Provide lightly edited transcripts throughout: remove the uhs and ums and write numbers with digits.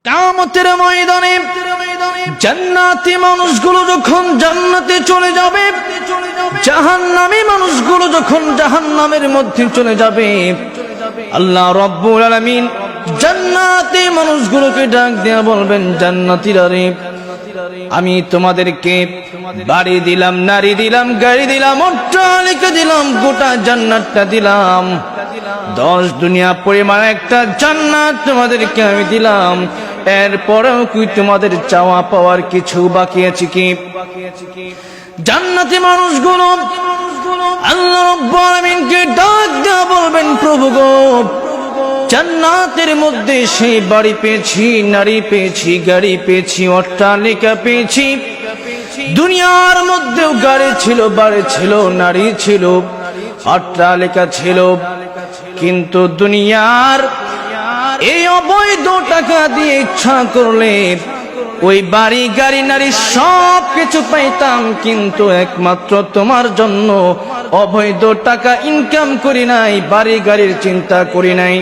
কিয়ামতের ময়দানে জান্নাতি মানুষগুলো যখন জান্নাতে চলে যাবে, জাহান্নামী মানুষগুলো যখন জাহান্নামের মধ্যে চলে যাবে, আল্লাহ রাব্বুল আলামিন জান্নাতি মানুষগুলোকে ডাক দিয়ে বলবেন, জান্নাতীরা রে, আমি তোমাদেরকে বাড়ি দিলাম, নারী দিলাম, গাড়ি দিলাম, অট্টালিকা দিলাম, গোটা জান্নাতটা দিলাম। 10 দুনিয়া পরিমাণ একটা জান্নাত তোমাদেরকে আমি দিলাম। এরপরেও কি তোমাদের চাওয়া পাওয়ার কিছু বাকি আছে কি? জান্নাতি মানুষগুলো আল্লাহ রাব্বুল আলামিনকে ডাক দিয়ে বলবেন, প্রভু গো, জান্নাতের মধ্যে সেই বাড়ি পেয়েছি, নারী পেয়েছি, গাড়ি পেয়েছি, অট্টালিকা পেয়েছি। দুনিয়ার মধ্যেও গাড়ি ছিল, বাড়ি ছিল, নারী ছিল, অট্টালিকা ছিল, কিন্তু দুনিয়ার এই অবৈধ টাকা দিয়ে ইচ্ছা করলে ওই বাড়ি, গাড়ি, নারী সব কিছু পাইতাম, কিন্তু একমাত্র তোমার জন্য অবৈধ টাকা ইনকাম করি নাই, বাড়ি গাড়ির চিন্তা করি নাই।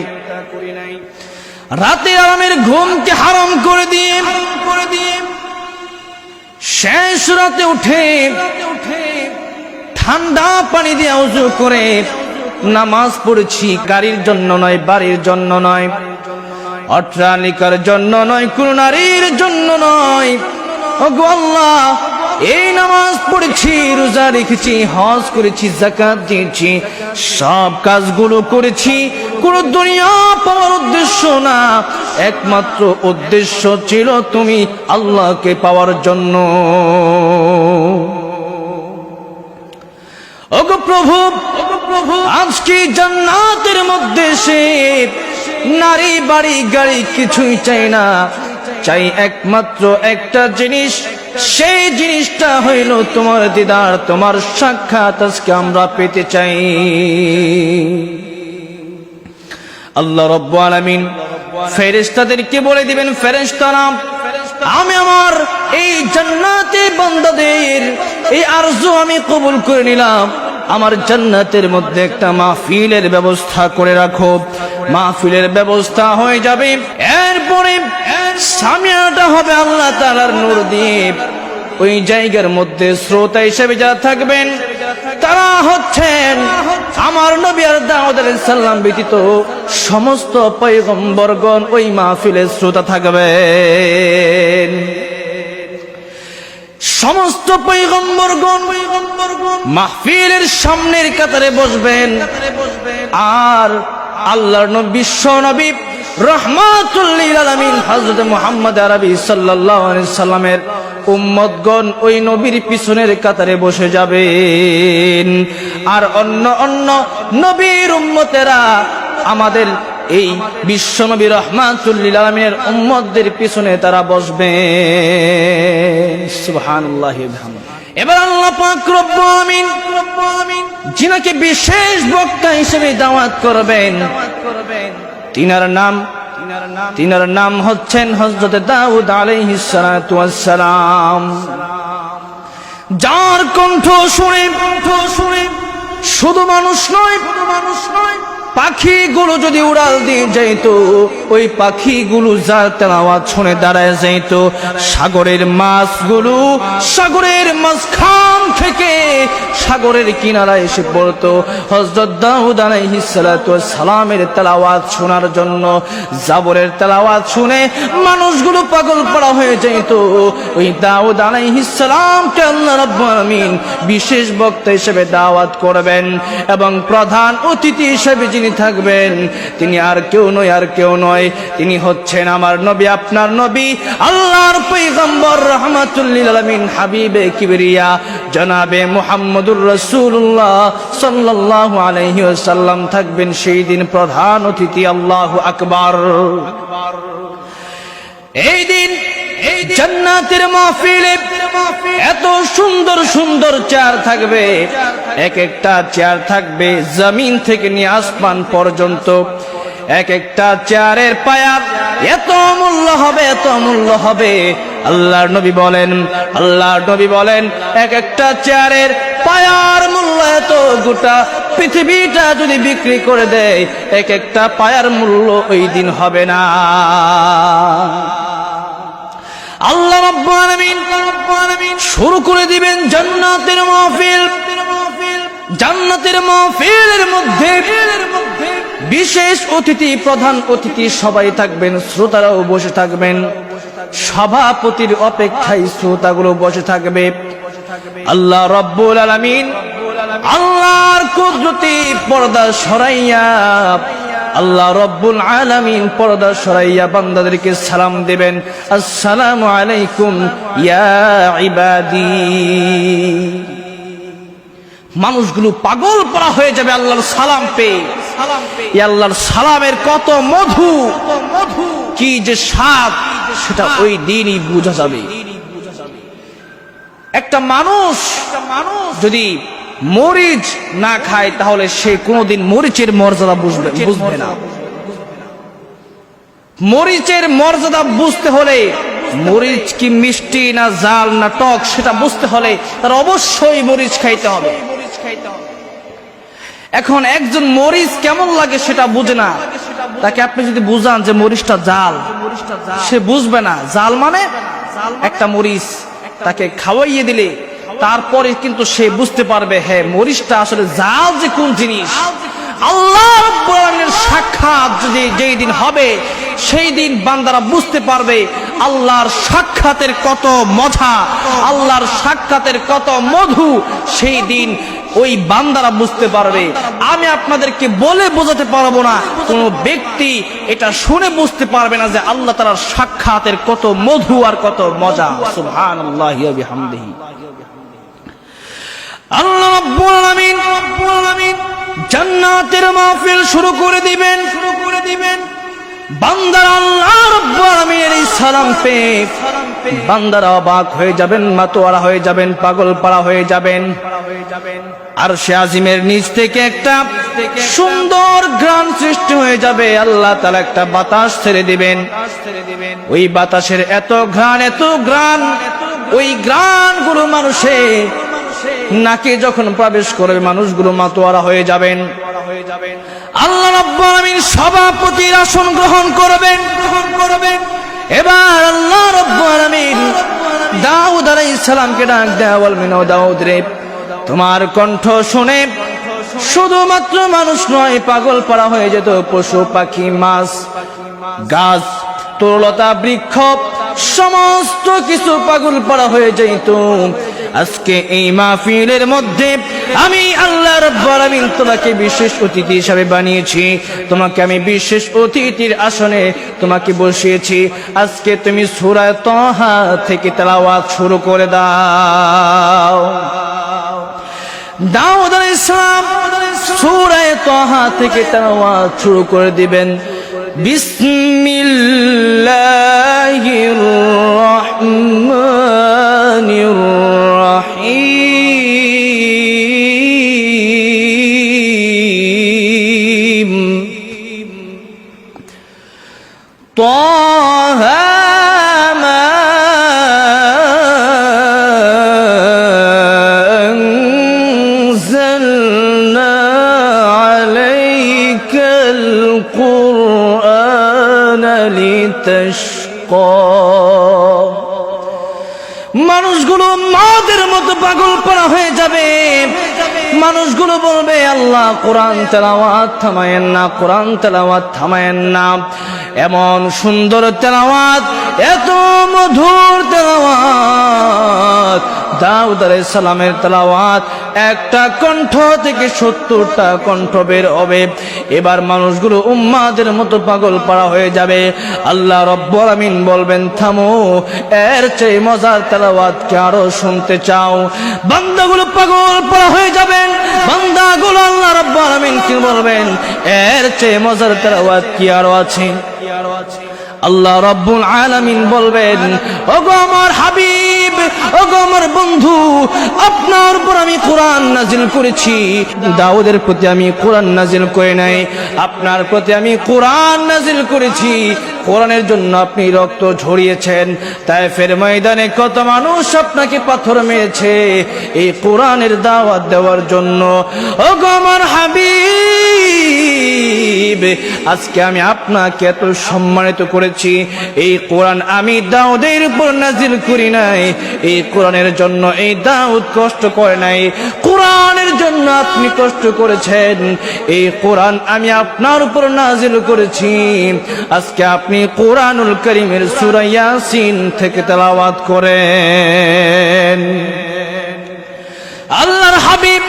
রাতে আরামের ঘুমকে হারাম করে দিয়ে শেষ রাতে উঠে ঠান্ডা পানি দিয়ে ওযু করে নামাজ পড়েছি, গাড়ির জন্য নয়, বাড়ির জন্য নয়, অট্টালিকার জন্য নয়, কোন নারীর জন্য নয়। ওগো আল্লাহ, এই নামাজ পড়েছি, রোজা রেখেছি, হজ করেছি, যাকাত দিয়েছি, সব কাজগুলো করেছি কোন দুনিয়া পাওয়ার উদ্দেশ্য না, একমাত্র উদ্দেশ্য ছিল তুমি আল্লাহকে পাওয়ার জন্য। ওগো প্রভু, আজকে জান্নাতের মধ্যে সে নারী, বাড়ি, গাড়ি কিছুই চাই না, চাই একমাত্র একটা জিনিস, সেই জিনিসটা হইল তোমার দিদার, তোমার সাক্ষাৎ আজকে আমরা পেতে চাই। আল্লাহ রাব্বুল আলামিন ফেরেশতাদেরকে বলে দিবেন, ফেরেশতারা, আমি আমার এই জান্নাতি বান্দাদের এই আরজু আমি কবুল করে নিলাম, আমার জান্নাতের মধ্যে একটা মাহফিলের ব্যবস্থা করে রাখো। মাহফিলের ব্যবস্থা হয়ে যাবে, এরপরে সামিয়াটা হবে আল্লাহ তাআলার নূর দিয়ে। ওই জায়গার মধ্যে শ্রোতা হিসেবে যারা থাকবেন তারা হচ্ছেন আমার নবী আর দাউদ আলাইহিস সালাম ব্যতীত সমস্ত পয়গম্বরগণ ওই মাহফিলের শ্রোতা থাকবেন। সমস্ত পয়গম্বরগণ মাহফিলের সামনের কাতারে বসবেন, আর আল্লাহর নবী, বিশ্ব নবী রাহমাতুল লিল আলামিন হযরত মুহাম্মদ আরবি সাল্লাল্লাহু আলাইহি সাল্লামের উম্মতগণ ওই নবীর পিছনের কাতারে বসে যাবেন, আর অন্য নবীর উম্মতেরা আমাদের এই বিশ্ব নবী রাহমাতুল লিল আলামিনের উম্মতদের পিছনে তারা বসবে। সুবহানাল্লাহি ওয়া বিহামদিহি। এবার আল্লাহ পাক রব্বুল আলামিন যিনাকে বিশেষ বক্তা হিসেবে দাওয়াত করবেন, তিনার নাম হচ্ছেন হযরত দাউদ আলাইহিস সালাতু ওয়াস সালাম, যার কণ্ঠ শুনে শুধু মানুষ নয়, পাখিগুলো যদি উড়াল দিয়ে যাইত, ওই পাখিগুলো যার তেলাওয়াত শুনে দাঁড়ায় যাইত, সাগরের মাছগুলো সাগরের মাঝখান থেকে সাগরের কিনারায় এসে পড়তো হযরত দাউদ আলাইহিস সালাতু ওয়াস সালামের তেলাওয়াত শোনার জন্য। জাবরের তেলাওয়াত শুনে মানুষগুলো পাগল পড়া হয়ে যাইত। ওই দাউদ আলাইহিস সালামকে আল্লাহ রাব্বুল আলামিন বিশেষ বক্তা হিসেবে দাওয়াত করবেন, এবং প্রধান অতিথি হিসেবে যিনি থাকবেন তিনি আর কেউ নয়, তিনি হচ্ছেন আমার নবী, আপনার নবী, আল্লাহর পয়গম্বর রাহমাতুল লিল আলামিন, হাবিবে কিবরিয়া জনাবে মুহাম্মদুর রাসূলুল্লাহ সাল্লাল্লাহু আলাইহি ওয়াসাল্লাম থাকবেন সেই দিন প্রধান অতিথি। আল্লাহু আকবার। এই দিন এই জান্নাতের মাহফিলে এত সুন্দর সুন্দর চেয়ার থাকবে, এক একটা চেয়ার থাকবে জমিন থেকে নিয়ে আসমান পর্যন্ত, এক একটা চেয়ারের পায়ার এত মূল্য হবে। আল্লাহর নবী বলেন এক একটা চেয়ারের পায়ার মূল্য এত, গোটা পৃথিবীটা যদি বিক্রি করে দেয় এক একটা পায়ার মূল্য ওই দিন হবে না। শুরু করে দিবেন জান্নাতের মাহফিল। জান্নাতের মাহফিলের মধ্যে বিশেষ অতিথি, প্রধান অতিথি সবাই থাকবেন, শ্রোতারাও বসে থাকবেন। সভাপতির অপেক্ষায় শ্রোতাগুলো বসে থাকবে। আল্লাহ রাব্বুল আলামিন আল্লাহর কুদরতি পর্দা সরাইয়া, আল্লাহ রাব্বুল আলামিন পর্দা সরাইয়া বান্দাদেরকে সালাম দিবেন, আসসালামু আলাইকুম ইয়া ইবাদি। মানুষগুলো পাগল পড়া হয়ে যাবে আল্লাহর সালাম পেয়ে। আল্লাহর সালামের কত মধু, কি যে স্বাদ, সেটা ওই দিনই বোঝা যাবে। একটা মানুষ যদি মরিচ না খায় তাহলে সে কোনোদিন মরিচের মর্যাদা বুঝবে না। মরিচের মর্যাদা বুঝতে হলে, মরিচ কি মিষ্টি না জাল না টক সেটা বুঝতে হলে তার অবশ্যই মরিচ খাইতে হবে। এখন একজন মরিচ কেমন লাগে সেটা বুঝে না, তাকে আপনি যদি বুঝান যে মরিচটা জাল, সে বুঝবে না। জাল মানে একটা মরিচ, তাকে খাওয়াইয়ে দিলে তারপরে কিন্তু সে বুঝতে পারবে হ্যাঁ মরিচটা আসলে জাল যে কোন জিনিস। আল্লাহ রাব্বুল আলামিনের সাক্ষাৎ যদি যেই দিন হবে সেই দিন বান্দারা বুঝতে পারবে আল্লাহর সাক্ষাতের কত মজা, আল্লাহর সাক্ষাতের কত মধু, সেই দিন ওই বান্দারা বুঝতে পারবে। আমি আপনাদেরকে বলে বোঝাতে পারবো না, কোন ব্যক্তি এটা শুনে বুঝতে পারবে না যে আল্লাহ তাআলার সাক্ষাতের কত মধু আর কত মজা। সুবহানাল্লাহি ওয়া বিহামদিহি। আল্লাহ রাব্বুল আলামিন জান্নাতের মাহফিল শুরু করে দিবেন। বান্দারা আল্লাহ রাব্বুল আলামিনের এই সালাম পেয়ে বান্দারা অবাক হয়ে যাবেন, মাতোয়ারা হয়ে যাবেন, পাগল পাড়া হয়ে যাবেন। আরশে আজিমের নিচ থেকে একটা সুন্দর ঘ্রাণ সৃষ্টি হয়ে যাবে। আল্লাহ তাআলা একটা বাতাস ছেড়ে দিবেন। ওই বাতাসের এত ঘ্রাণ, ওই ঘ্রাণগুলো মানুষের নাকে যখন প্রবেশ করবে মানুষগুলো মাতোয়ারা হয়ে যাবেন। আল্লাহ রাব্বুল আলামিন সভাপতির আসন গ্রহণ করবেন। এবার আল্লাহ রাব্বুল আলামিন দাউদ আলাইহিস সালামকে ডাক দেয়া, বলবেন ও দাউদ রে, তোমার কণ্ঠ শুনে শুধুমাত্র মানুষ নয়, পাগল পাড়া হয়ে যেত, পশু পাখি মাছ গাছ তরুলতা বৃক্ষ সমস্ত কিছু পাগল পাড়া হয়ে যাইত। আজকে এই মাহফিলের মধ্যে আমি আল্লাহ রাব্বুল আলামিন তোমাকে বিশেষ অতিথি হিসেবে বানিয়েছি, তোমাকে আমি বিশেষ অতিথির আসনে তোমাকে বসিয়েছি। আজকে তুমি সূরা তাহা থেকে তেলাওয়াত শুরু করে দাও। দাউদ আলাইহিস সালাম সূরা তাহা থেকে তেলাওয়াত শুরু করে দিবেন। বিসমিল্লাহির রহমানির রহিম। তাহা মা আনজালনা আলাইকাল কুরআনা লিতাশকা। মানুষগুলো মাদের মতো পাগল পাড়া হয়ে যাবে। মানুষগুলো বলবে আল্লাহ কোরআন তেলাওয়াত থামায়েন না, কোরআন তেলাওয়াত থামায়েন না। এমন সুন্দর তেলাওয়াত, এত মধুর তেলাওয়াত, দাউদ আলাইহিস সালামের তেলাওয়াত, একটা কণ্ঠ থেকে 70টা কণ্ঠ বের হবে। এবার মানুষগুলো উম্মাদের মতো পাগল পাড়া হয়ে যাবে। আল্লাহ রাব্বুল আলামিন বলবেন থামো, এর চেয়ে মজার তেলাওয়াত কি আরো শুনতে চাও? বান্দাগুলো পাগল পাড়া হয়ে যাবেন। বান্দাগুলো আল্লাহ রাব্বুল আলামিন কি বলবেন, এর চেয়ে মজার তেলাওয়াত কি আরো আছে? আল্লাহ রাব্বুল আলামিন বলবেন, ওগো আমার হাবিব, ওগো আমার বন্ধু, আপনার উপর আমি কোরআন নাজিল করেছি। দাউদের প্রতি আমি কোরআন নাজিল করে নাই, আপনার প্রতি আমি কোরআন নাজিল করেছি। কোরআনের জন্য আপনি রক্ত ঝরিয়েছেন। তায়েফের ময়দানে কত মানুষ আপনাকে পাথর মেরেছে এই কোরআনের দাওয়াত দেওয়ার জন্য। ওগো আমার হাবিব, আজকে আমি আপনাকে এত সম্মানিত করেছি। এই কোরআন আমি দাউদের উপর নাজিল করি নাই, এই কোরআনের জন্য এই দাউদ কষ্ট করে নাই, কোরআনের জন্য আপনি কষ্ট করেছেন। এই কোরআন আমি আপনার উপর নাজিল করেছি। আজকে আপনি কোরআনুল কারীমের সূরা ইয়াসিন থেকে তেলাওয়াত করেন। আল্লাহর হাবিব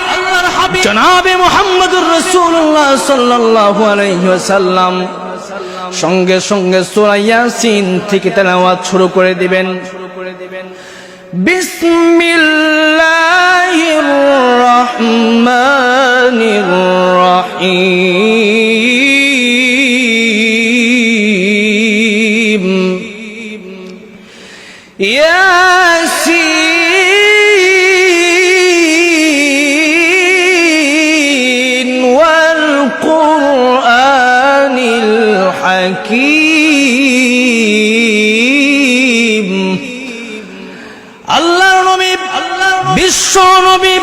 জনাবে মুহাম্মদুর রাসূলুল্লাহ সাল্লাল্লাহু আলাইহি ওয়াসাল্লাম সঙ্গে সঙ্গে সূরা ইয়াসিন থেকে তেলাওয়াত শুরু করে দিবেন। বিসমিল্লাহির রহমানির রহিম। ইয়াসিন ওয়াল কুরআনিল হাকীম। আল্লাহর নবী বিশ্ব নবী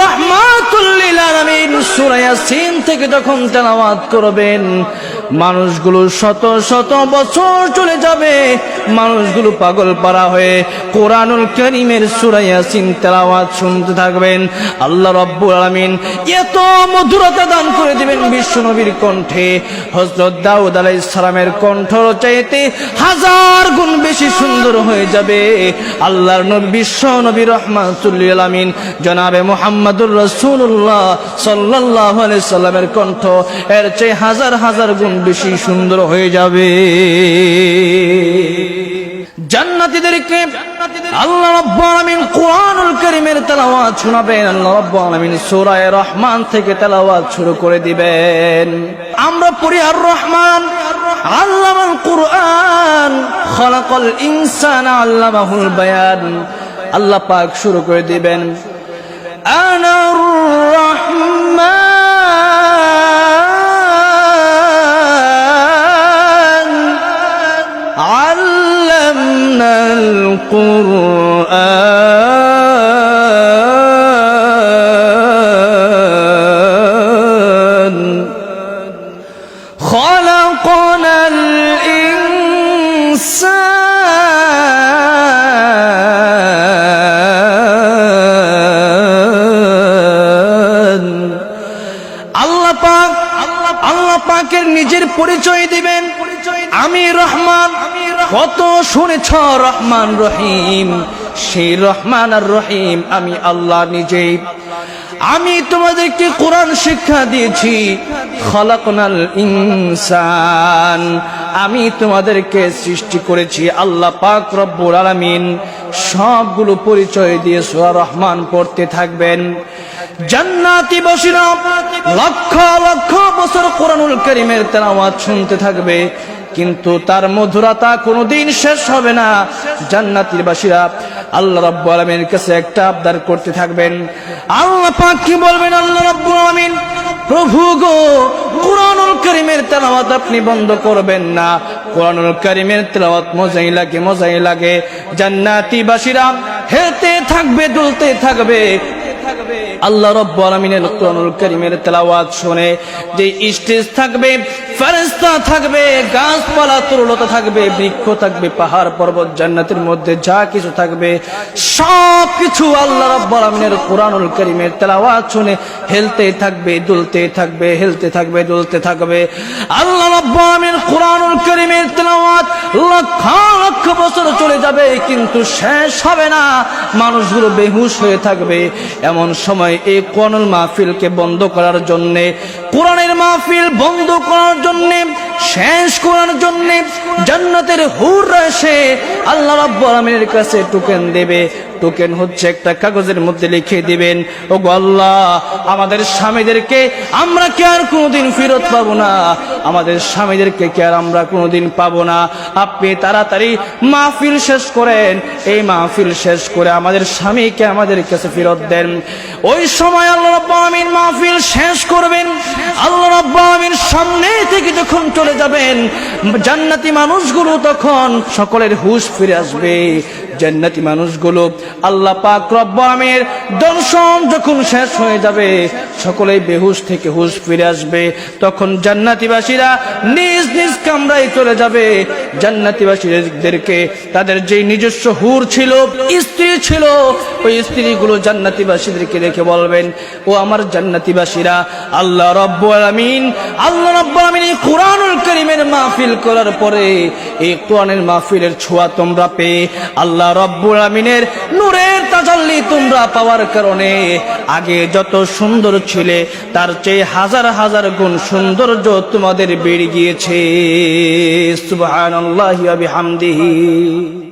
রাহমাতুল লিল আলামিন সূরা ইয়াসিন থেকে যখন তেলাওয়াত করবেন, মানুষগুলো শত শত বছর চলে যাবে, মানুষগুলো পাগল পারা হয়ে কোরআনুল কারীমের সূরা ইয়াসিন তেলাওয়াত শুনতে থাকবেন। আল্লাহ রাব্বুল আলামিন এত মধুরতা দান করে দিবেন বিশ্ব নবীর কণ্ঠে, হযরত দাউদ আলাইহিস সালামের কণ্ঠ চাইতে হাজার গুণ বেশি সুন্দর হয়ে যাবে। আল্লাহর নবী বিশ্ব নবী রাহমাতুল লিল আলামিন জনাবে মুহাম্মদুর রাসূলুল্লাহ সাল্লাল্লাহু আলাইহি সাল্লামের কণ্ঠ এর চেয়ে হাজার হাজার গুণ বেশি সুন্দর হয়ে যাবে। জান্নাতীদেরকে আল্লাহ রাব্বুল আলামিন কোরআনুল কারীমের তেলাওয়াত শোনাবেন। আল্লাহ রাব্বুল আলামিন সূরা রহমান থেকে তেলাওয়াত শুরু করে দিবেন। আমরা পড়ি আর রহমান আল্লামাল কুরআন খালাকাল ইনসানা আল্লামাহুল বায়ান। আল্লাহ পাক শুরু করে দিবেন আনার রহমান আল্লামনাল কুরআন খালাকাল ইনসান। আল্লাহ পাকের নিজের পরিচয় দিবেন, আমি রহমান। কত শুনেছ রহমান রহিম, সেই রহমান আর রহিম আমি আল্লাহ নিজেই। আমি তোমাদেরকে কোরআন শিক্ষা দিয়েছি, খালাকনাল ইনসান, আমি তোমাদেরকে সৃষ্টি করেছি আল্লাহ পাক রব্বুল আলামিন। সবগুলো পরিচয় দিয়ে সূরা রহমান পড়তে থাকবেন। জান্নাতি বসিরা লক্ষ লক্ষ বছর কোরআনুল কারীমের তেলাওয়াত শুনতে থাকবে, কিন্তু তার মধুরতা কোনোদিন শেষ হবে না। জান্নাতীর বাসীরা আল্লাহ রাব্বুল আলামিনের কাছে একটা আবদার করতে থাকবেন। আল্লাহ পাক কি বলবেন? আল্লাহ রাব্বুল আলামিন, প্রভু গো, কোরআনুল কারীমের তেলাওয়াত আপনি বন্ধ করবেন না। কোরআনুল কারীমের তেলাওয়াত মজাই লাগে, মজাই লাগে। জান্নাতি বাসীরা হেলতে থাকবে, দুলতে থাকবে। আল্লাহ রাব্বুল আলামিনের কোরআনুল কারীমের তেলাওয়াত শুনে যে স্টেজ থাকবে, ফেরেশতা থাকবে, গাছপালা তরুলতা থাকবে, বৃক্ষ থাকবে, পাহাড় পর্বত জান্নাতের মধ্যে যা কিছু থাকবে সব কিছু আল্লাহ রাব্বুল আলামিনের কোরআনুল কারীমের তেলাওয়াত শুনে হেলতে থাকবে, দুলতে থাকবে, হেলতে থাকবে, দুলতে থাকবে। আল্লাহ রাব্বুল আলামিনের কোরআনুল কারীমের তেলাওয়াত লক্ষ লক্ষ বছর চলে যাবে, কিন্তু শেষ হবে না। মানুষগুলো বেহুশ হয়ে থাকবে। এমন সময় এই কোরআনুল মাহফিলকে বন্ধ করার জন্য, কোরআনের মাহফিল বন্ধ করার জন্য, শেষ করার জন্য জান্নাতের হুররা এসে আল্লাহ রাব্বুল আলামিনের কাছে টোকেন দেবে। টোকেন হচ্ছে একটা কাগজের মধ্যে লিখে দিবেন, ও গো আল্লাহ আমাদের স্বামীদেরকে আমরা কি আর কোনোদিন ফেরত পাবো না, আমাদের স্বামীদেরকে কি আর আমরা কোনোদিন পাবো না। আপনি তাড়াতাড়ি মাহফিল শেষ করেন, এই মাহফিল শেষ করে আমাদের স্বামীকে আমাদের কাছে ফেরত দেন। ওই সময় আল্লাহ রাব্বুল আলামিন মাহফিল শেষ করবেন, আল্লাহ রাব্বুল আলামিন সামনে থেকে যখন চলে যাবেন, জান্নাতি মানুষগুলো তখন সকলের হুঁশ ফিরে আসবে। জান্নাতি মানুষগুলো আল্লাহ পাক রব্বুল আলামিনের দর্শন যখন শেষ হয়ে যাবে, সকলেই বেহুশ থেকে হুঁশ ফিরে আসবে। তখন জান্নাতীবাসীরা নিজ নিজ কামরায় চলে যাবে। জান্নাতীবাসীদেরকে তাদের যে নিজস্ব হুর ছিল, স্ত্রী ছিল, ওই স্ত্রীগুলো জান্নাতীবাসীদেরকে দেখে বলবেন, ও আমার জান্নাতীবাসীরা, আল্লাহ রাব্বুল আলামিন এই কোরআনুল কারীমের মাহফিল করার পরে এই কোরআনের মাহফিলের ছোঁয়া তোমরা পেয়ে, আল্লাহ রাব্বুল আলামিনের নূরের তাজাল্লি তোমরা পাওয়ার কারণে আগে যত সুন্দর ছিলে তার চেয়ে হাজার হাজার গুণ সৌন্দর্য তোমাদের বেড়ে গিয়েছে। সুবহানাল্লাহি ওয়া বিহামদিহি।